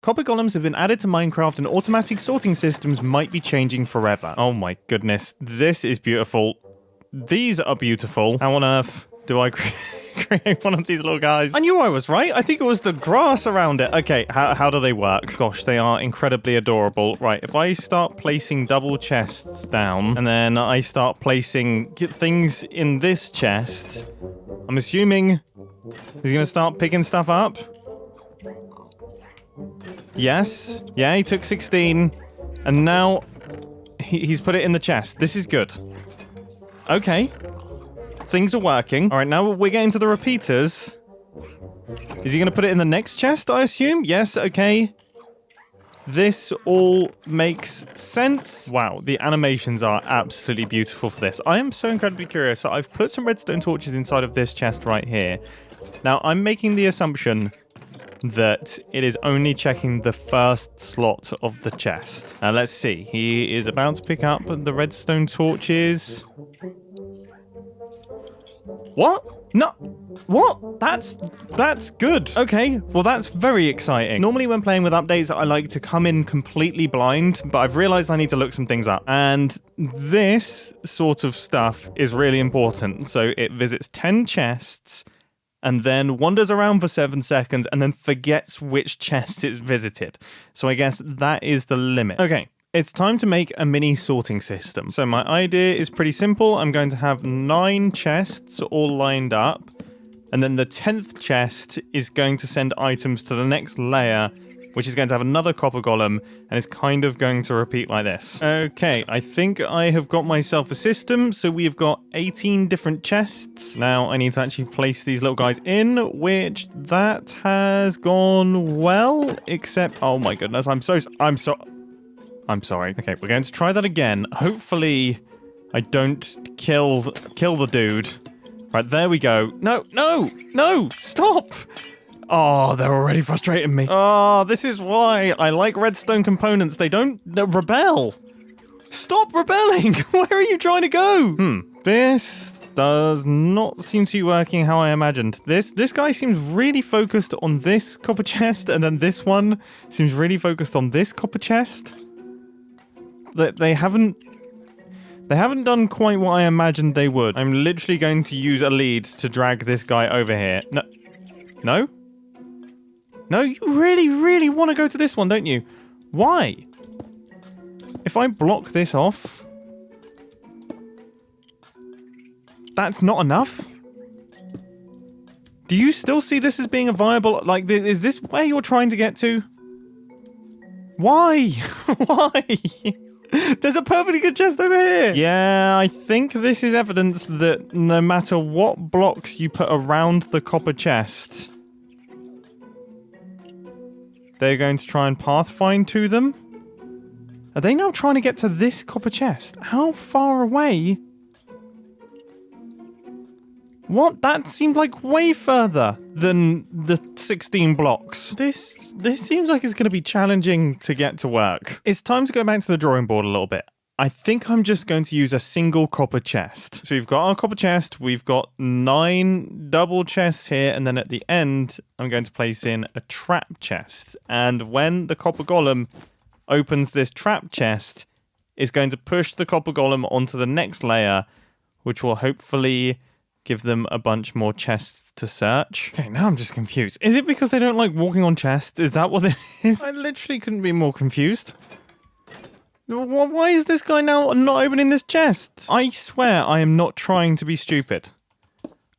Copper golems have been added to Minecraft and automatic sorting systems might be changing forever. Oh my goodness, this is beautiful. These are beautiful. How on earth do I create one of these little guys? I knew I was right. I think it was the grass around it. Okay, how do they work? Gosh, they are incredibly adorable. Right, if I start placing double chests down and then I start placing things in this chest, I'm assuming he's gonna start picking stuff up. Yes. Yeah, he took 16. And now he's put it in the chest. This is good. Okay. Things are working. All right, now we're getting to the repeaters. Is he going to put it in the next chest, I assume? Yes, okay. This all makes sense. Wow, the animations are absolutely beautiful for this. I am so incredibly curious. So I've put some redstone torches inside of this chest right here. Now, I'm making the assumption that it is only checking the first slot of the chest. Now, let's see. He is about to pick up the redstone torches. What? No. What? That's good. Okay, well that's very exciting. Normally when playing with updates, I like to come in completely blind, but I've realized I need to look some things up. And this sort of stuff is really important. So it visits 10 chests and then wanders around for 7 seconds and then forgets which chest it's visited. So I guess that is the limit. Okay. It's time to make a mini sorting system. So my idea is pretty simple. I'm going to have 9 chests all lined up. And then the 10th chest is going to send items to the next layer, which is going to have another copper golem. And it's kind of going to repeat like this. Okay, I think I have got myself a system. So we've got 18 different chests. Now I need to actually place these little guys in, which that has gone well. Except, oh my goodness, I'm sorry. Okay, we're going to try that again. Hopefully, I don't kill the dude. Right, there we go. No, stop! Oh, they're already frustrating me. Oh, this is why I like redstone components. They don't rebel. Stop rebelling! Where are you trying to go? This does not seem to be working how I imagined. This guy seems really focused on this copper chest, and then this one seems really focused on this copper chest. They haven't done quite what I imagined they would. I'm literally going to use a lead to drag this guy over here. No, you really want to go to this one, don't you? Why? If I block this off, that's not enough? Do you still see this as being a viable... Like, is this where you're trying to get to? Why? Why? There's a perfectly good chest over here. Yeah, I think this is evidence that no matter what blocks you put around the copper chest, they're going to try and pathfind to them. Are they now trying to get to this copper chest? How far away? What? That seemed like way further than the 16 blocks. This seems like it's going to be challenging to get to work. It's time to go back to the drawing board a little bit. I think I'm just going to use a single copper chest. So we've got our copper chest, we've got 9 double chests here, and then at the end, I'm going to place in a trap chest. And when the copper golem opens this trap chest, it's going to push the copper golem onto the next layer, which will hopefully give them a bunch more chests to search. Okay, now I'm just confused. Is it because they don't like walking on chests? Is that what it is? I literally couldn't be more confused. Why is this guy now not opening this chest? I swear I am not trying to be stupid.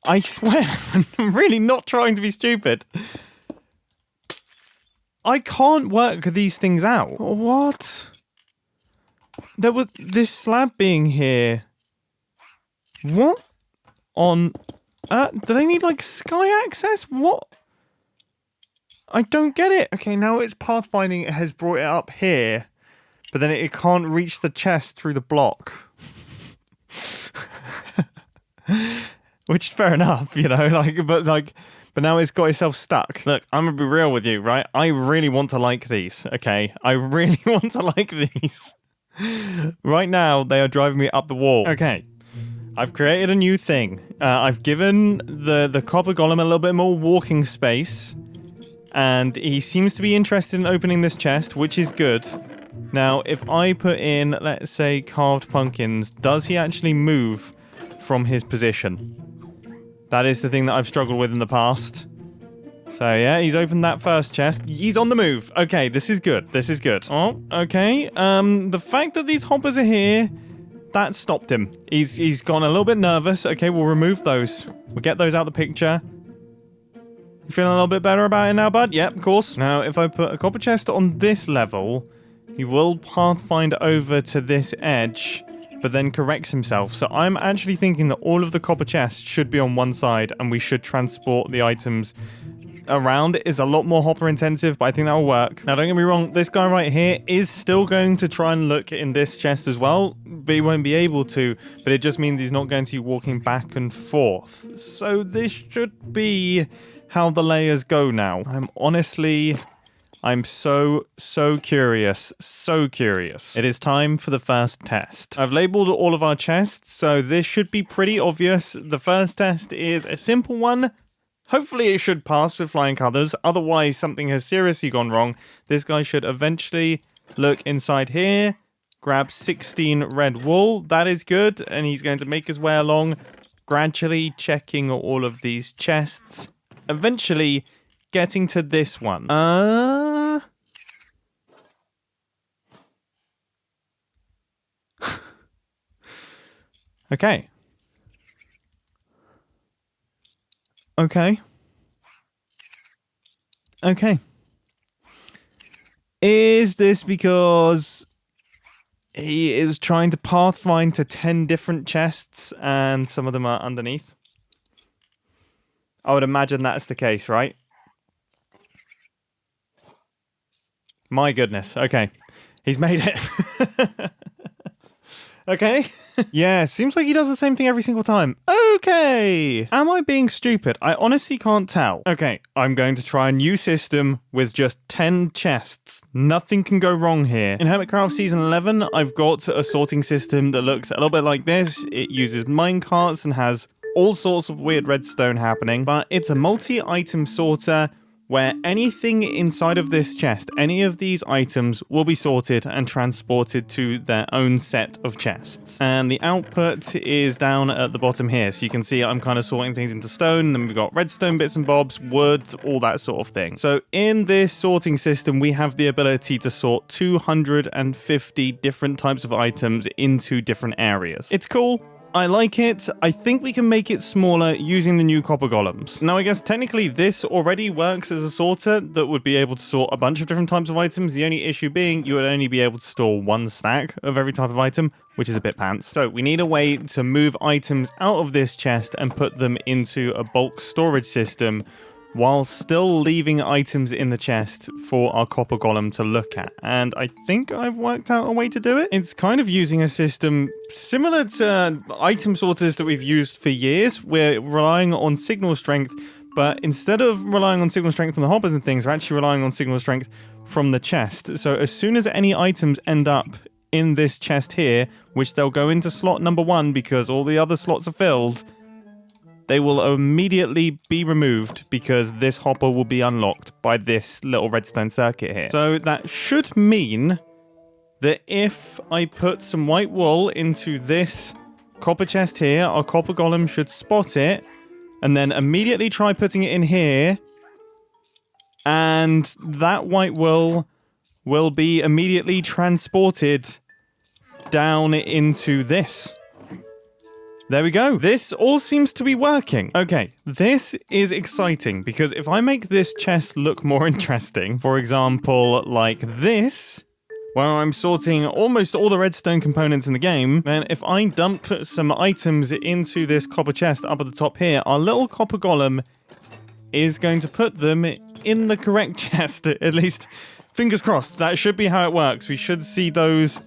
I swear I'm really not trying to be stupid. I can't work these things out. What? There was this slab being here. What? On do they need like sky access? What? I don't get it. Okay, now it's pathfinding. It has brought it up here, but then it can't reach the chest through the block. Which is fair enough, you know, but now it's got itself stuck. Look, I'm gonna be real with you, right? I really want to like these, okay? I really want to like these. Right now, they are driving me up the wall. Okay. I've created a new thing. I've given the copper golem a little bit more walking space. And he seems to be interested in opening this chest, which is good. Now, if I put in, let's say, carved pumpkins, does he actually move from his position? That is the thing that I've struggled with in the past. So, yeah, he's opened that first chest. He's on the move. Okay, this is good. This is good. Oh, okay. The fact that these hoppers are here, that stopped him. He's gone a little bit nervous. Okay, we'll remove those. We'll get those out of the picture. You feeling a little bit better about it now, bud? Yep, of course. Now, if I put a copper chest on this level, he will pathfind over to this edge, but then corrects himself. So I'm actually thinking that all of the copper chests should be on one side, and we should transport the items around. It is a lot more hopper intensive, but I think that will work. Now, don't get me wrong, this guy right here is still going to try and look in this chest as well, but he won't be able to, but it just means he's not going to be walking back and forth. So this should be how the layers go now. I'm so curious. So curious. It is time for the first test. I've labeled all of our chests, so this should be pretty obvious. The first test is a simple one. Hopefully it should pass with flying colors. Otherwise, something has seriously gone wrong. This guy should eventually look inside here, grab 16 red wool. That is good. And he's going to make his way along, gradually checking all of these chests. Eventually getting to this one. Okay. Okay. Is this because he is trying to pathfind to 10 different chests and some of them are underneath? I would imagine that's the case, right? My goodness. Okay. He's made it. Okay. Yeah, seems like he does the same thing every single time. Okay. Am I being stupid? I honestly can't tell. Okay, I'm going to try a new system with just 10 chests. Nothing can go wrong here. In Hermitcraft Season 11, I've got a sorting system that looks a little bit like this. It uses minecarts and has all sorts of weird redstone happening, but it's a multi-item sorter where anything inside of this chest, any of these items, will be sorted and transported to their own set of chests. And the output is down at the bottom here. So you can see I'm kind of sorting things into stone, then we've got redstone bits and bobs, wood, all that sort of thing. So in this sorting system, we have the ability to sort 250 different types of items into different areas. It's cool. I like it. I think we can make it smaller using the new copper golems. Now, I guess technically this already works as a sorter that would be able to sort a bunch of different types of items. The only issue being you would only be able to store one stack of every type of item, which is a bit pants. So we need a way to move items out of this chest and put them into a bulk storage system while still leaving items in the chest for our copper golem to look at. And I think I've worked out a way to do it. It's kind of using a system similar to item sorters that we've used for years. We're relying on signal strength, but instead of relying on signal strength from the hoppers and things, we're actually relying on signal strength from the chest. So as soon as any items end up in this chest here, which they'll go into slot number 1 because all the other slots are filled, they will immediately be removed because this hopper will be unlocked by this little redstone circuit here. So that should mean that if I put some white wool into this copper chest here, our copper golem should spot it and then immediately try putting it in here. And that white wool will be immediately transported down into this. There we go. This all seems to be working. Okay, this is exciting because if I make this chest look more interesting, for example, like this, where I'm sorting almost all the redstone components in the game, then if I dump some items into this copper chest up at the top here, our little copper golem is going to put them in the correct chest. At least, fingers crossed, that should be how it works. We should see those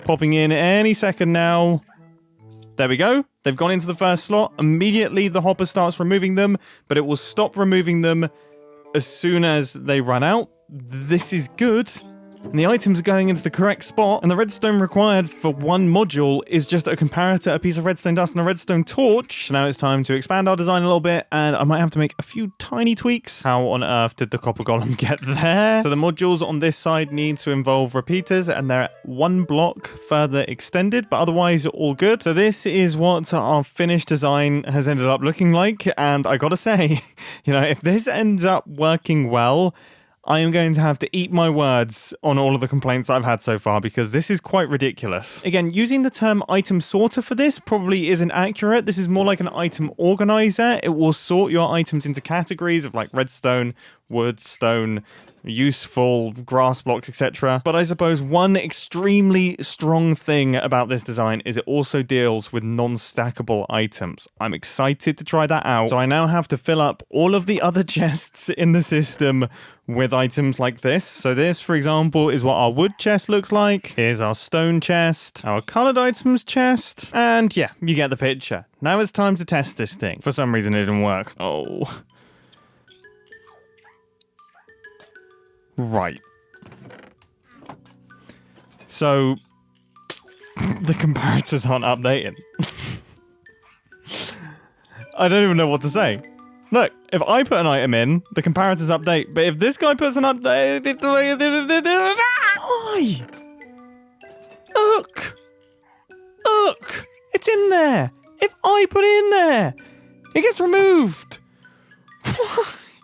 popping in any second now. There we go. They've gone into the first slot. Immediately, the hopper starts removing them, but it will stop removing them as soon as they run out. This is good. and the items are going into the correct spot, and the redstone required for one module is just a comparator, a piece of redstone dust, and a redstone torch. Now it's time to expand our design a little bit, and I might have to make a few tiny tweaks. How on earth did the copper golem get there? So the modules on this side need to involve repeaters, and they're one block further extended, but otherwise all good. So this is what our finished design has ended up looking like, and I gotta say, you know, if this ends up working well, I am going to have to eat my words on all of the complaints I've had so far, because this is quite ridiculous. Again, using the term item sorter for this probably isn't accurate. This is more like an item organizer. It will sort your items into categories of like redstone, wood, stone, useful, grass blocks, etc. But I suppose one extremely strong thing about this design is it also deals with non-stackable items. I'm excited to try that out. So I now have to fill up all of the other chests in the system with items like this. So this, for example, is what our wood chest looks like. Here's our stone chest, our colored items chest, and yeah, you get the picture. Now it's time to test this thing. For some reason it didn't work. Oh. Right. So, the comparators aren't updated. I don't even know what to say. Look, if I put an item in, the comparators update, but if this guy puts an update... Why? Look! Look! It's in there! If I put it in there, it gets removed!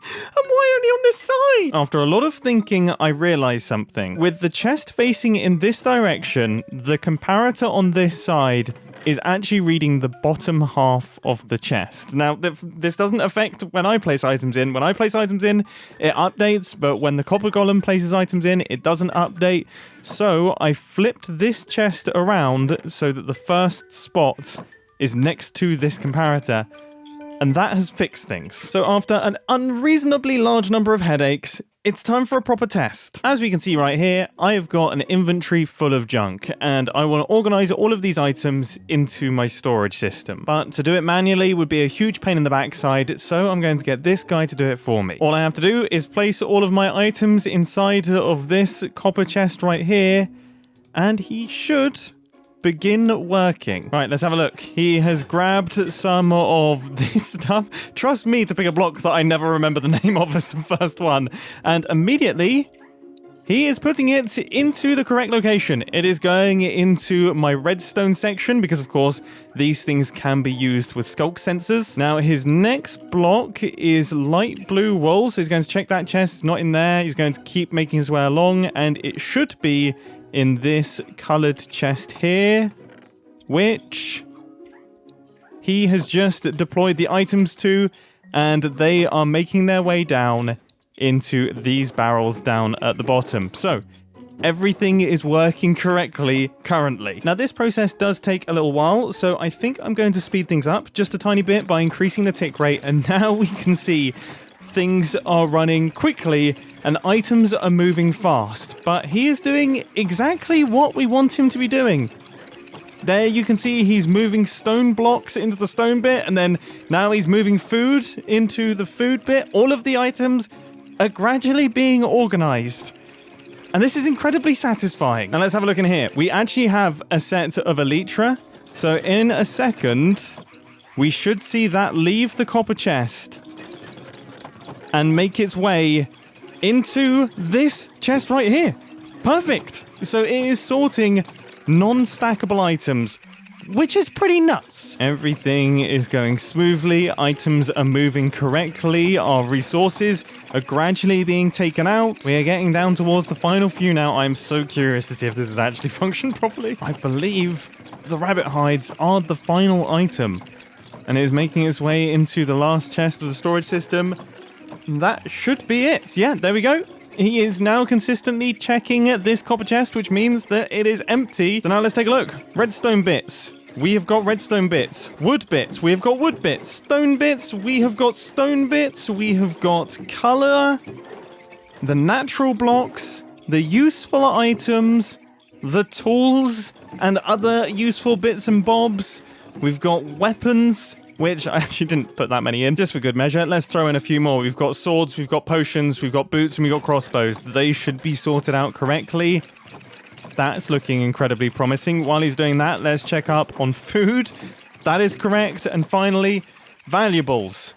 And why only on this side? After a lot of thinking, I realized something. With the chest facing in this direction, the comparator on this side is actually reading the bottom half of the chest. Now, this doesn't affect when I place items in. When I place items in, it updates, but when the copper golem places items in, it doesn't update. So I flipped this chest around so that the first spot is next to this comparator, and that has fixed things. So after an unreasonably large number of headaches, it's time for a proper test. As we can see right here, I have got an inventory full of junk, and I want to organize all of these items into my storage system. But to do it manually would be a huge pain in the backside, so I'm going to get this guy to do it for me. All I have to do is place all of my items inside of this copper chest right here, and he should begin working. Right, let's have a look. He has grabbed some of this stuff. Trust me to pick a block that I never remember the name of as the first one. And immediately, he is putting it into the correct location. It is going into my redstone section because, of course, these things can be used with sculk sensors. Now, his next block is light blue wool, so he's going to check that chest. It's not in there. He's going to keep making his way along, and it should be in this colored chest here, which he has just deployed the items to, and they are making their way down into these barrels down at the bottom. So everything is working correctly currently. Now, this process does take a little while, so I think I'm going to speed things up just a tiny bit by increasing the tick rate, and now we can see things are running quickly and items are moving fast. But he is doing exactly what we want him to be doing. There you can see he's moving stone blocks into the stone bit, and then now he's moving food into the food bit. All of the items are gradually being organized, and this is incredibly satisfying. Now let's have a look in here. We actually have a set of elytra, so in a second we should see that leave the copper chest and make its way into this chest right here. Perfect. So it is sorting non-stackable items, which is pretty nuts. Everything is going smoothly. Items are moving correctly. Our resources are gradually being taken out. We are getting down towards the final few now. I'm so curious to see if this has actually functioned properly. I believe the rabbit hides are the final item, and it is making its way into the last chest of the storage system. That should be it. Yeah, there we go. He is now consistently checking this copper chest, which means that it is empty. So now let's take a look. Redstone bits. We have got redstone bits. Wood bits. We have got wood bits. Stone bits. We have got stone bits. We have got color. The natural blocks. The useful items. The tools and other useful bits and bobs. We've got weapons. which I actually didn't put that many in, just for good measure. Let's throw in a few more. We've got swords, we've got potions, we've got boots, and we've got crossbows. They should be sorted out correctly. That's looking incredibly promising. While he's doing that, let's check up on food. That is correct. And finally, valuables.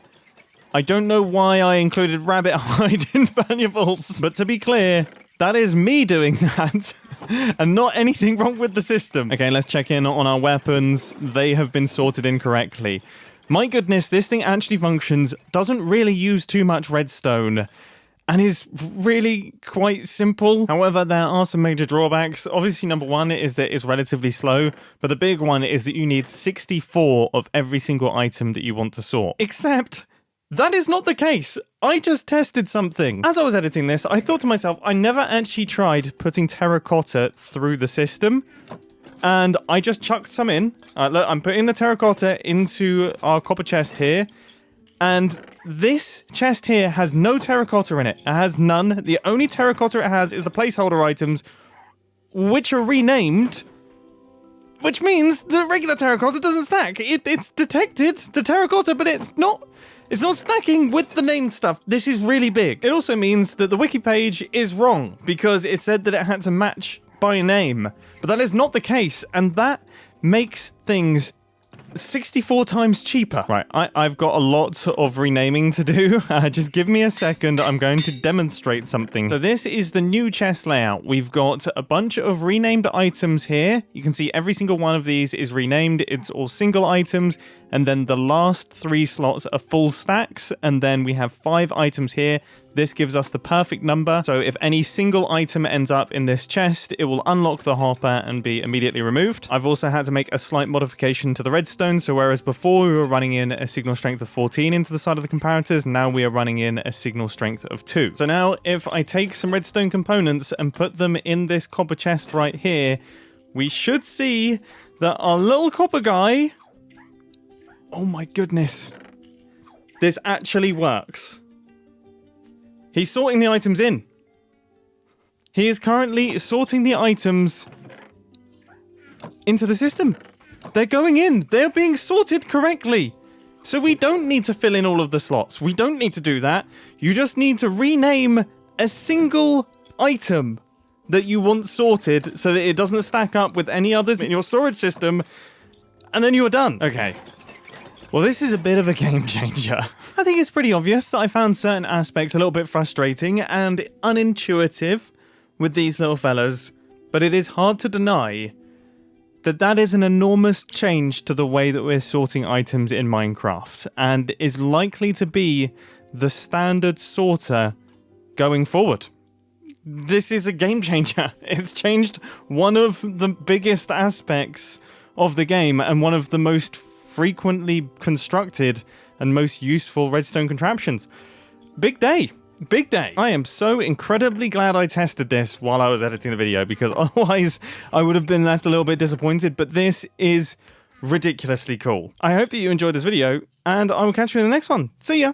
I don't know why I included rabbit hide in valuables, but to be clear, that is me doing that and not anything wrong with the system. Okay, let's check in on our weapons. They have been sorted incorrectly. My goodness, this thing actually functions, doesn't really use too much redstone, and is really quite simple. However, there are some major drawbacks. Obviously, number one is that it's relatively slow, but the big one is that you need 64 of every single item that you want to sort. Except, that is not the case. I just tested something. As I was editing this, I thought to myself, I never actually tried putting terracotta through the system. And I just chucked some in. Look, I'm putting the terracotta into our copper chest here. And this chest here has no terracotta in it. It has none. The only terracotta it has is the placeholder items, which are renamed. Which means the regular terracotta doesn't stack. It's detected the terracotta, but it's not stacking with the named stuff. This is really big. It also means that the wiki page is wrong because it said that it had to match by name. But that is not the case, and that makes things 64 times cheaper. Right, I've got a lot of renaming to do. Just give me a second. I'm going to demonstrate something. So this is the new chest layout. We've got a bunch of renamed items here. You can see every single one of these is renamed. It's all single items. And then the last 3 slots are full stacks. And then we have 5 items here. This gives us the perfect number. So if any single item ends up in this chest, it will unlock the hopper and be immediately removed. I've also had to make a slight modification to the redstone. So whereas before we were running in a signal strength of 14 into the side of the comparators, now we are running in a signal strength of 2. So now if I take some redstone components and put them in this copper chest right here, we should see that our little copper guy... Oh my goodness. This actually works. He's sorting the items in. He is currently sorting the items into the system. They're going in. They're being sorted correctly. So we don't need to fill in all of the slots. We don't need to do that. You just need to rename a single item that you want sorted so that it doesn't stack up with any others in your storage system. And then you are done. Okay. Well, this is a bit of a game changer. I think it's pretty obvious that I found certain aspects a little bit frustrating and unintuitive with these little fellas, but it is hard to deny that that is an enormous change to the way that we're sorting items in Minecraft, and is likely to be the standard sorter going forward. This is a game changer. It's changed one of the biggest aspects of the game and one of the most frequently constructed and most useful redstone contraptions. Big day. Big day. I am so incredibly glad I tested this while I was editing the video, because otherwise I would have been left a little bit disappointed, but this is ridiculously cool. I hope that you enjoyed this video, and I will catch you in the next one. See ya!